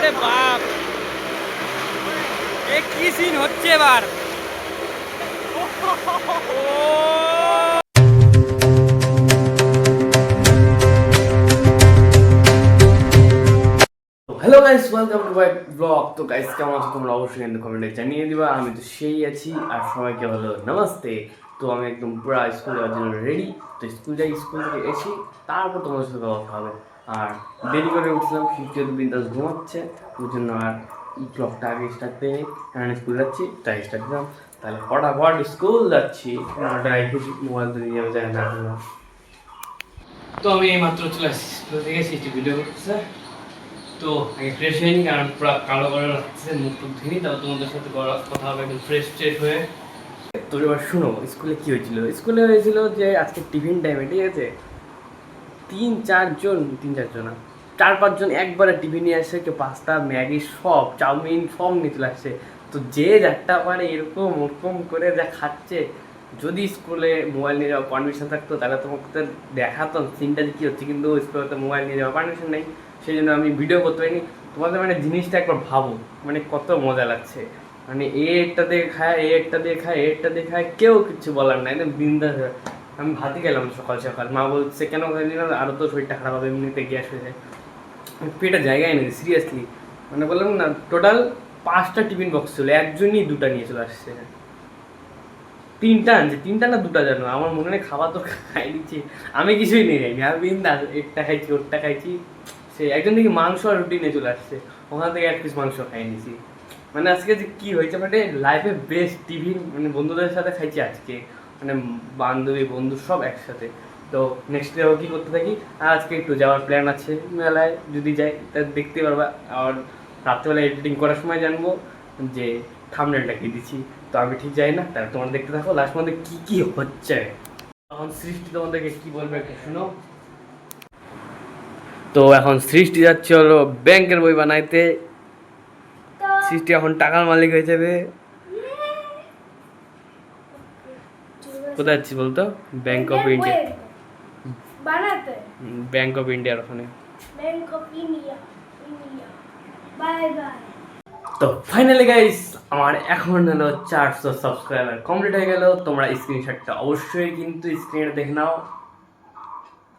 ওরে বাপ, এ কি সিন হচ্ছে এবার। Hello guys, welcome to my blog. তো গাইস, কেমন আছো তোমরা অবশ্যই কিন্তু কমেন্টে জানিয়ে দিবা। আমি তো সেই আছি, আর সবাইকে হলো নমস্তে। তো আমি একদম পুরো স্কুল যাওয়ার জন্য রেডি। তো স্কুল থেকে এসে তারপর তোমাদের সাথে কথা হবে। আর দেরি করে উঠলাম, যেহেতু বিন্দাস ঘুমাচ্ছে, ওই জন্য আর ব্লগটা আগে স্টার্ট দিয়ে স্কুল যাচ্ছি তাই স্টার্ট দিলাম। তাহলে ফটাফট স্কুল যাচ্ছি, মোবাইল তো নিয়ে যায় না। তো আমি এই মাত্র চলে আসছি স্কুল থেকে, এসেছি ভিডিও করতেছে। তো আগে ফ্রেশ হয়নি, কারণ পুরো কালো কালো লাগছে, মুখ টুক ধুইনি। তাও তোমাদের সাথে কথা হবে একদম ফ্রেশ ট্রেশ হয়ে। তো এবার শুনো, স্কুলে কী হয়েছিল। স্কুলে হয়েছিল যে আজকে টিফিন টাইমে, ঠিক আছে, তিন চারজন না, 4-5 জন একবারে টিফিন নিয়ে আসছে। কেউ পাস্তা, ম্যাগি, সব চাউমিন সব নিয়ে চলে আসছে। তো যে যারটা পারে এরকম ওরকম করে যা খাচ্ছে। যদি স্কুলে মোবাইল নিয়ে যাওয়ার পারমিশন থাকতো তাহলে তোমাকে দেখাতাম সিনটা যে কী হচ্ছে, কিন্তু স্কুলে তো মোবাইল নিয়ে যাওয়ার পারমিশন নেই, সেই জন্য আমি ভিডিও করতে পারিনি। তোমাদের মানে জিনিসটা একবার ভাবো, মানে কত মজা লাগছে। মানে একটা দিয়ে খায়, একটা দিয়ে খায়, কেউ কিছু বলার নাই, একদম বিন্দাস। আমি ভাতই খেলাম সকাল সকাল, মা বলছে কেন খাইনি না, আরও তো শরীরটা খারাপ হবে, এমনিতে গ্যাস হয়ে যায়। পেটে জায়গায় নেই সিরিয়াসলি, মানে বললাম না, টোটাল 5টা টিফিন বক্স ছিল, একজনই 2টা নিয়ে চলে আসছে। 3টা আনছে, 3টা না 2টা জানো, আমার মনে নেই, খাবার তো খাই দিচ্ছি, আমি কিছুই নিয়ে যাইনি। আমি বিন্দাস একটা খাইছি, ওরটা খাইছি। সে একজন থেকে মাংস আর রুটি নিয়ে চলে আসছে, ওখান থেকে 1 পিস মাংস খাই নিয়েছি। মানে আজকে যে কী হয়েছে, মানে লাইফে বেস্ট টিফিন, মানে বন্ধুদের সাথে খাইছি আজকে, মানে বান্ধবী বন্ধু সব একসাথে। তো নেক্সট ডে কী করতে থাকি, আর আজকে একটু যাওয়ার প্ল্যান আছে মেলায়, যদি যাই তা দেখতে পারবা। আর রাত্রেবেলা এডিটিং করার সময় জানবো যে থাম্বনেলটা কি দিচ্ছি। তো আমি ঠিক যাই না, তাহলে তোমরা দেখতে থাকো লাস্ট মধ্যে কী কী হচ্ছে। এখন সৃষ্টি তোমাদেরকে কী বলবে একটু শুনো। তো এখন সৃষ্টি যাচ্ছে হলো ব্যাংকের বই বানাইতে। সৃষ্টি এখন টাকার মালিক হয়ে যাবে। কোথায় যাচ্ছি বলতো? Bank of India, bank of ইন্ডিয়ার ওখানে। তো ফাইনালি গাইস, আমার এখন হলো 400 সাবস্ক্রাইবার কমপ্লিট হয়ে গেল। তোমরা স্ক্রিনশটটা অবশ্যই কিন্তু স্ক্রিনে দেখে নাও।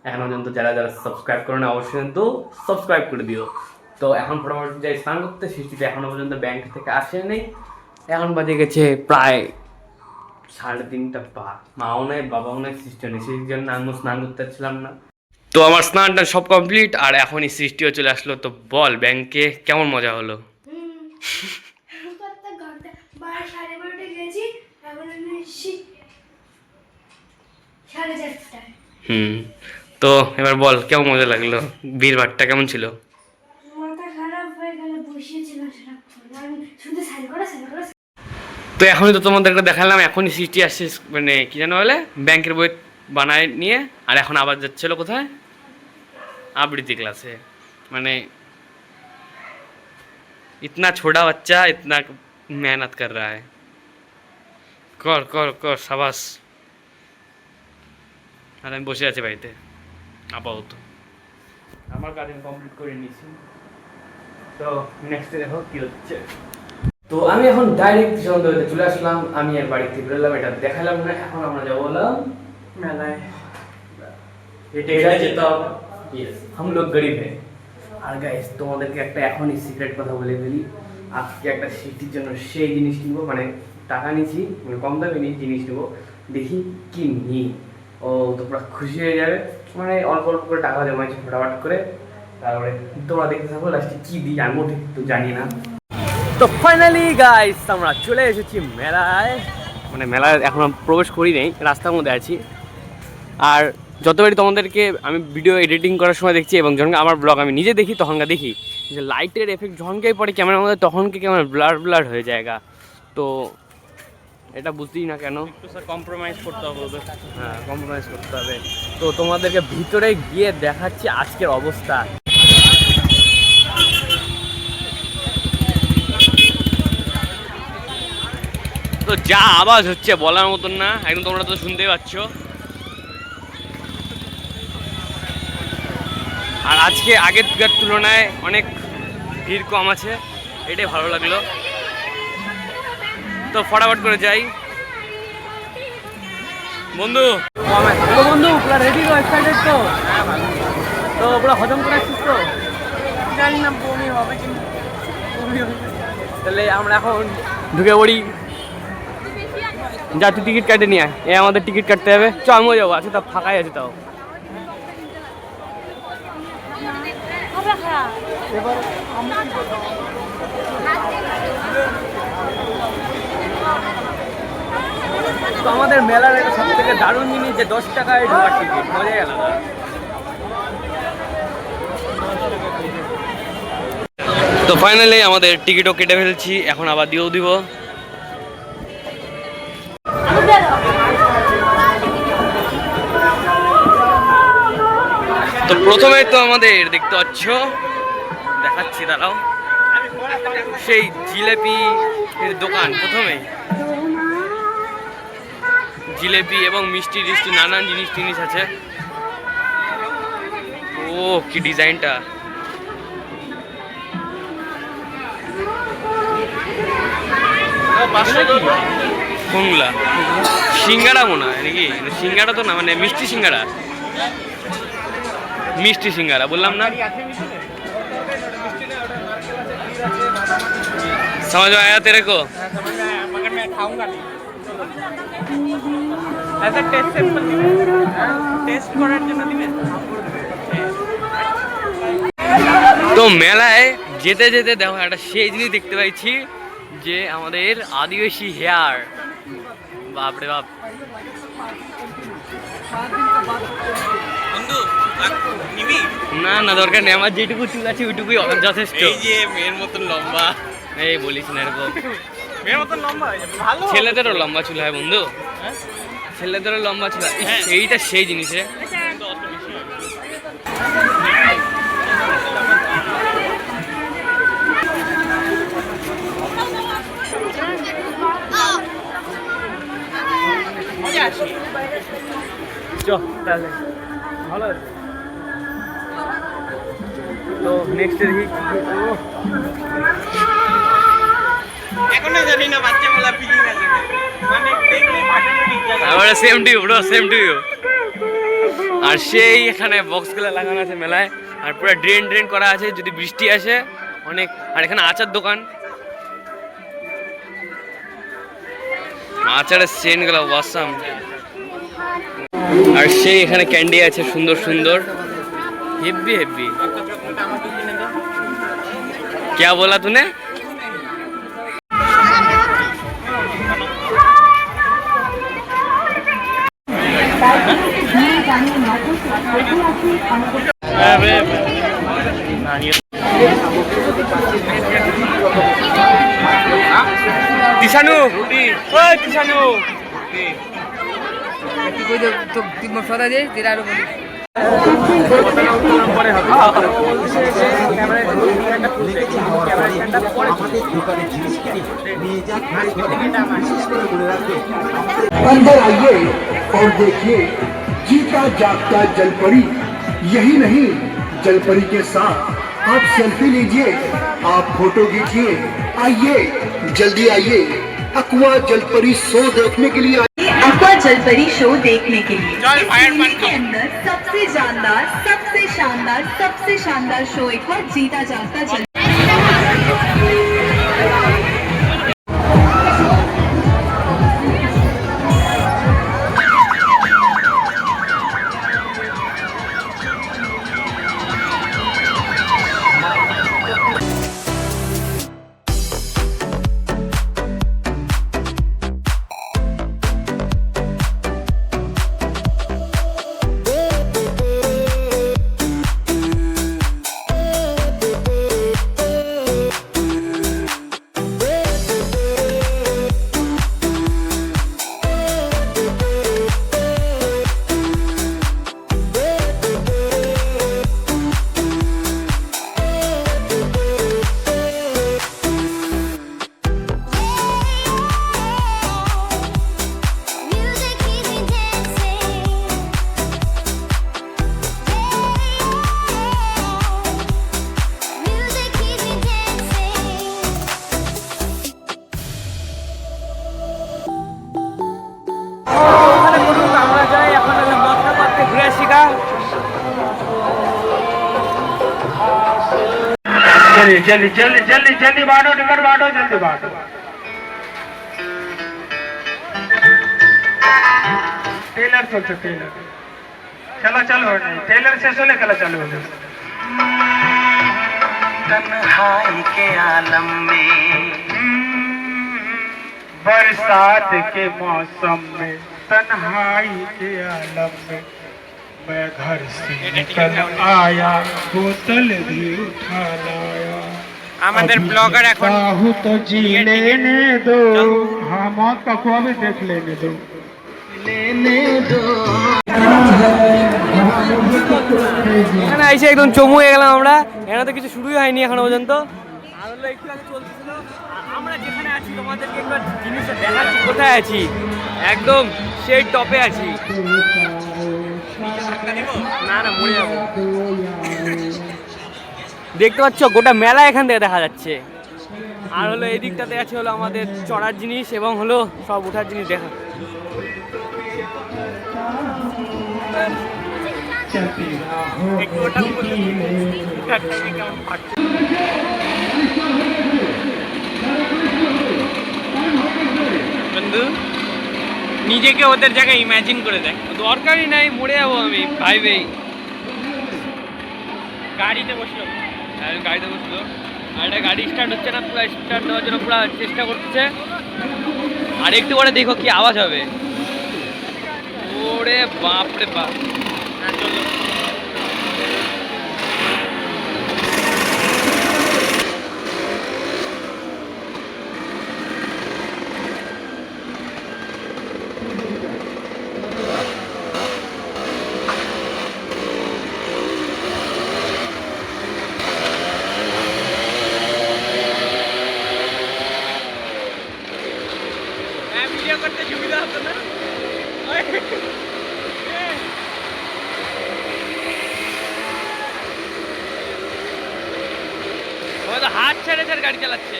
এখন পর্যন্ত যারা যারা সাবস্ক্রাইব করো না, অবশ্যই কিন্তু সাবস্ক্রাইব করে দিও। তো এখন ফটোফট যাই স্নান করতে। সৃষ্টিতে এখনো পর্যন্ত ব্যাংক থেকে আসেনি। এখন বাজে গেছে প্রায় 3:30 পা। মাও নাই, বাবাও নাই, সৃষ্টিও নেই, সেই জন্য আমি স্নান করতে পারছিলাম না। তো আমার স্নানটা সব কমপ্লিট, আর এখনই সৃষ্টিও চলে আসলো। তো বল, ব্যাংকে কেমন মজা হলো? তো এবার বল, কেমন মজা লাগলো, ভিড়ভাড়টা কেমন ছিল? তো এখনই তো তোমাদেরকে দেখালাম, এখনই সৃষ্টি আসছে, মানে কি জানো বলে, ব্যাংকের বই বানায় নিয়ে। আর এখন আবার যাচ্ছিল কোথায়, আবৃত্তি ক্লাসে। মানে ইতনা ছোটা বাচ্চা ইতনা মেহনত কর রা হ্যায়। কর কর কর, সাবাস। আর আমি বসে আছি বাড়িতে আপাতত, আমার কাজ আমি কমপ্লিট করে নিয়েছি। তো নেক্সটে দেখো কি হচ্ছে। তো আমি এখন ডাইরেক্ট সন্ধ্যাতে চলে আসলাম, আমি আর বাড়িতে বেরোলাম, এটা দেখালাম না। এখন আমরা যাবো বললাম মেলায়, হেঁটে হেঁটে যেতে হবে। ইয়েস, हम लोग गरीब हैं। আর গাইস, তোমাদেরকে একটা এখনই সিক্রেট কথা বলে ফেলি। আজকে একটা সিটির জন্য সেই জিনিস কিনবো, মানে টাকা নিয়েছি, মানে কম দামে নিয়ে জিনিস নেবো। দেখি কি নিই, ও তো পুরো খুশি হয়ে যাবে। মানে অল্প অল্প করে টাকা জমাইছি ফটাফট করে। তারপরে তোমরা দেখতে থাকো লাস্টে কী দিই, আনবো ঠিক তো জানি না। তো ফাইনালি গাইস, আমরা চলে এসেছি মেলায়। মানে মেলায় এখনো প্রবেশ করি নেই, রাস্তার মধ্যে আছি। আর যতবারই তোমাদেরকে আমি ভিডিও এডিটিং করার সময় দেখছি, এবং যখন আমার ব্লগ আমি নিজে দেখি, তখনকার দেখি যে লাইটের এফেক্ট যখনকেই পড়ে ক্যামেরার মধ্যে, তখনকে ক্যামেরা ব্লার ব্লার হয়ে যায়গা। তো এটা বুঝতেই না কেন, একটু স্যার কম্প্রোমাইজ করতে হবে। হ্যাঁ, কম্প্রোমাইজ করতে হবে। তো তোমাদেরকে ভিতরে গিয়ে দেখাচ্ছি আজকের অবস্থা। তো যা আওয়াজ হচ্ছে বলার মতন না, একদম তোমরা তো শুনতেই পাচ্ছ। আর আজকে আগের তুলনায় অনেক ভিড় কম আছে, এটাই ভালো লাগলো। তো ফটাফট করে যাই বন্ধু। বন্ধু পুরো রেডি তো, এক্সাইটেড তো? তো পুরো হজম করে আসছিস তো? জানি না বমি হবে কিন্তু তাহলে আমরা এখন ঢুকে পড়ি। যা তুই টিকিট কাটে নিয়ে আয়, আমাদের টিকিট কাটতে হবে। চ আমিও যাবো, আছে তা ফাঁকাই আছে তাও। তো আমাদের মেলার একটা সব থেকে দারুণ জিনিস যে 10 টাকায় ঢোকার টিকিট, মজাই আলাদা। তো ফাইনালি আমাদের টিকিটও কেটে ফেলছি, এখন আবার দিয়েও দিব। তো প্রথমে তো আমাদের দেখতে পাচ্ছ, দেখাচ্ছি দাঁড়াও, সেই জিলেপি এর দোকান। প্রথমে জিলেপি এবং মিষ্টি টিষ্টি নানান জিনিস আছে। ও কি ডিজাইনটা! কোনগুলা? সিঙ্গাড়া মনে হয় নাকি? সিঙ্গাড়া তো না, মানে মিষ্টি সিঙ্গাড়া। মিষ্টি সিঙ্গাড়া বললাম না? समझ में आया तेरे को? मगर मैं खाऊंगा नहीं। ऐसा टेस्ट सैंपल दिबे, टेस्ट করার জন্য দিবে। তো মেলায় যেতে যেতে দেখো একটা সেই জিনিস দেখতে পাইছি, যে আমাদের আদিবাসী হেয়ার। বাপরে বাপ বন্ধু নিবি? না না, দরকার নেই, আমার যেটুকু চুল আছে ওইটুকুই যথেষ্ট। এই যে মেয়ের মতন লম্বা। এই বলিস না এরকম, মেয়ের মতন লম্বা হয়ে যাবে, ভালো। ছেলেদেরও লম্বা চুল হয় বন্ধু, ছেলেদেরও লম্বা চুল হয়। এইটা সেই জিনিস রে। তাহলে ভালো আছে। তো নেক্সট দেখি এখনো জানি না বাচ্চা মেলা ফিলিং আছে, মানে দেখলে ফাটানোর ইচ্ছা করে। আমরা same to you bro, same to you. আর সেই এখানে বক্সগুলো লাগানো আছে মেলায়, আর পুরো ড্রেন করা আছে যদি বৃষ্টি আসে অনেক। আর এখানে আচার দোকান, আচারের সেন্টগুলো ওয়াসাম। আর সেই এখানে ক্যান্ডি আছে সুন্দর সুন্দর, হেভি হেভি। क्या बोला तूने? তিশানু, ওই তিশানু, তুই মশলা দিয়ে দিলে আরো বলি। अंदर आइए और देखिए जीता जागता जलपरी। यही नहीं, जलपरी के साथ आप सेल्फी लीजिए, आप फोटो खींचिए। आइए, जल्दी आइए, अक्वा जलपरी शो देखने के लिए। अक्वा जलपरी शो देखने के लिए के अंदर सबसे शानदार शो एक बार जीता जागता जल। चलिए जल्दी जल्दी जल्दी जल्दी बांटो टिकट बांटो जल्दी बांटो टेलर चलते टेलर খেলা চালু হয় নাই টেইলার শেষ হলে খেলা চালু হবে तन्हाई के आलम में बरसात के मौसम में तन्हाई के आलम में मैं घर से निकल आया बोतल भी उठा लाया আমাদের ব্লগার এখন चाहूं तो जी लेने दो हम आपको भी देख लेने दो এখানে এসে একদম চমু হয়ে গেলাম আমরা। এখানে তো কিছু শুরুই হয়নি এখনো পর্যন্ত। আর হলো একটু আগে চলতেছিল। আর আমরা যেখানে আছি তোমাদেরকে একবার জিনিসটা দেখাচ্ছি কোথায় আছি। একদম সেই টপে আছি। না না মরে যাবো। দেখতে পাচ্ছ গোটা মেলা এখান থেকে দেখা যাচ্ছে। আর হলো এই দিকটাতে আছে হলো আমাদের চড়ার জিনিস এবং হলো সব ওঠার জিনিস দেখা। বন্ধু নিজেকে ওদের জায়গায় ইমাজিন করে দেখ দরকারই নাই মরে যাবো আমি ভাইবেই। গাড়িতে বসলো গাড়িতে বসলো আর এটা গাড়ি স্টার্ট হচ্ছে না, পুরো স্টার্ট দেওয়ার জন্য পুরো চেষ্টা করছে। আর একটু পরে দেখো কি আওয়াজ হবে। ওরে বাপ রে বাপ। হ্যাঁ চলো ভিডিও করতে সুবিধা হতো না ও তো হাত ছেড়ে ছেড়ে গাড়ি চালাচ্ছে।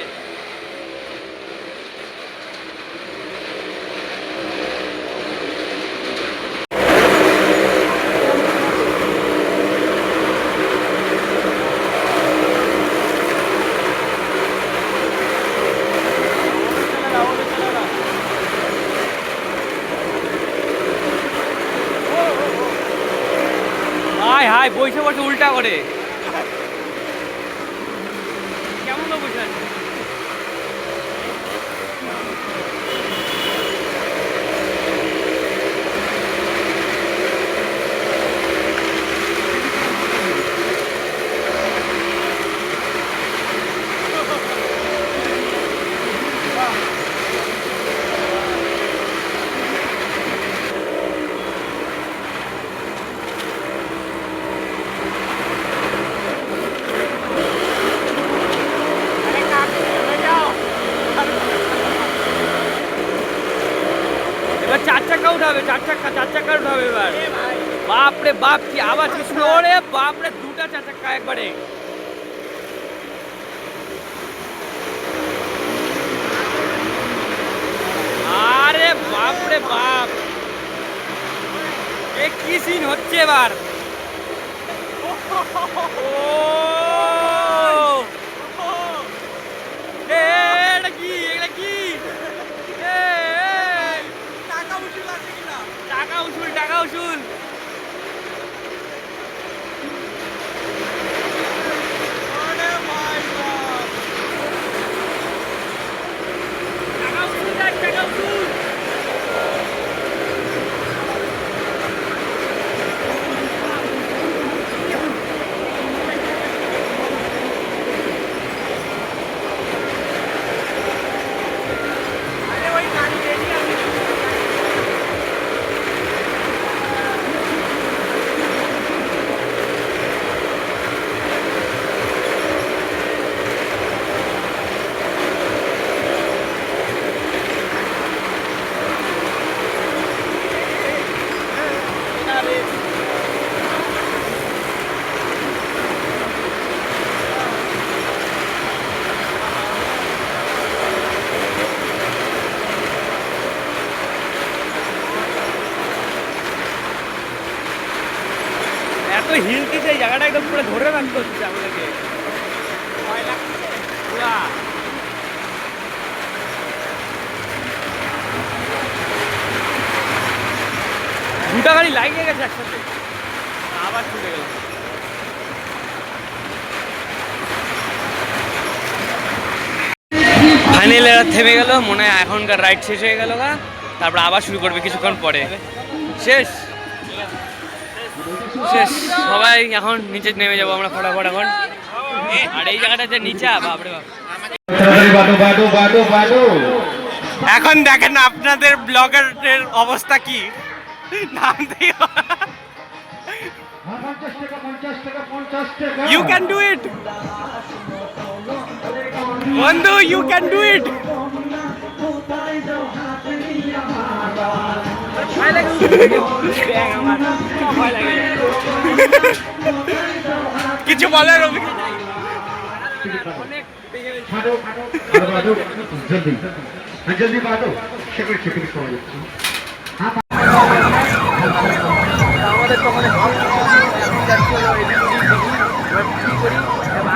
হাই হাই বসে বসে উল্টা করে কেমন বসে আছে। এবার চার চাকা উঠাবে, চার চাকা উঠাবে এবার। বাপ রে বাপ কি আওয়াজ কি শুনো রে বাপ রে, দুটা চার চাকা একবারে। আরে বাপ রে বাপ, এ কি সিন হচ্ছে এবার। এটা কি এটা কি টাকা উসুল। এত হিল কি সেই জায়গাটা একদম পুরো ধরে রাখতে হচ্ছে আমাদেরকে। দুটা গাড়ি লাগিয়ে গেছে একসাথে, আবার ছুটে গেল। ফাইনালি এরা থেমে গেল, মনে হয় এখনকার রাইড শেষ হয়ে গেল গা, তারপর আবার শুরু করবে কিছুক্ষণ পরে। শেষ শেষ, সবাই এখন নিচে নেমে যাবো আমরা ফটাফট এখন। আর এই জায়গাটা যে নিচে, বাপরে বাপ। এখন দেখেন আপনাদের ব্লগারের অবস্থা কি, নাম দিয়ে ইউ ক্যান ডু ইট বন্ধু, ইউ ক্যান ডু ইট। কিছু বলার जल्दी बांधो, शिकड़ शिकड़ छोड़ देती हूँ। আমাদের তখন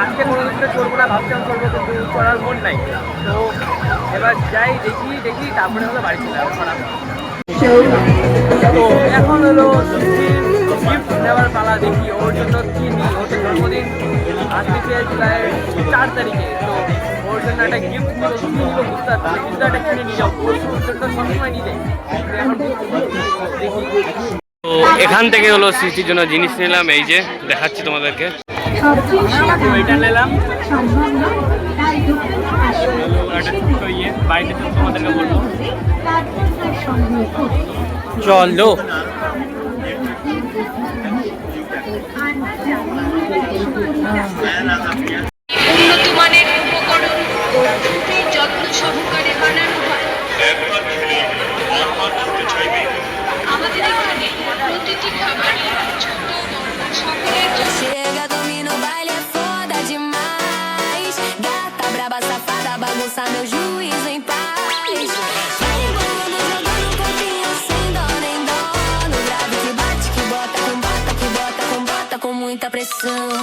আজকে কোনো দিনটা চলবো না, ভাবছিলাম চলবো, কিন্তু চলার মন নাই। তো এবার যাই, দেখি তারপরে হলো বাড়ি চলে যাবো খারাপ। তো এখন হলো গিফট নেওয়ার পালা, দেখি ওর জন্য কি নিই। ওর তো জন্মদিন আজ থেকে জুলাইয়ের 4 তারিখে, তো ওর জন্য একটা গিফট কিনবো, বুঝতে পারছি কিন্তু একটা কিনে নিয়ে যাবো, ওর জন্য সবসময় নিয়ে যাই। এখন দেখি। তো এখান থেকে হলো সৃষ্টির জন্য জিনিস নিলাম, এই যে দেখাচ্ছি তোমাদেরকে। এটা নিলাম, বাড়িতে তোমাদেরকে বলবো। চলো উন্নত মানের উপকরণ ও যত্ন সহকারে বানানো হয়। আমাদের এখানে প্রতিটি খাবারে ছোট বড় সকলের জন্য। Chega, domina o baile, é foda demais. Gata braba, safada, bagunça meu juízo em paz. Vai embolando, jogando corpinho sem dó nem dó. No grave que bate, que bota com bota, com muita pressão.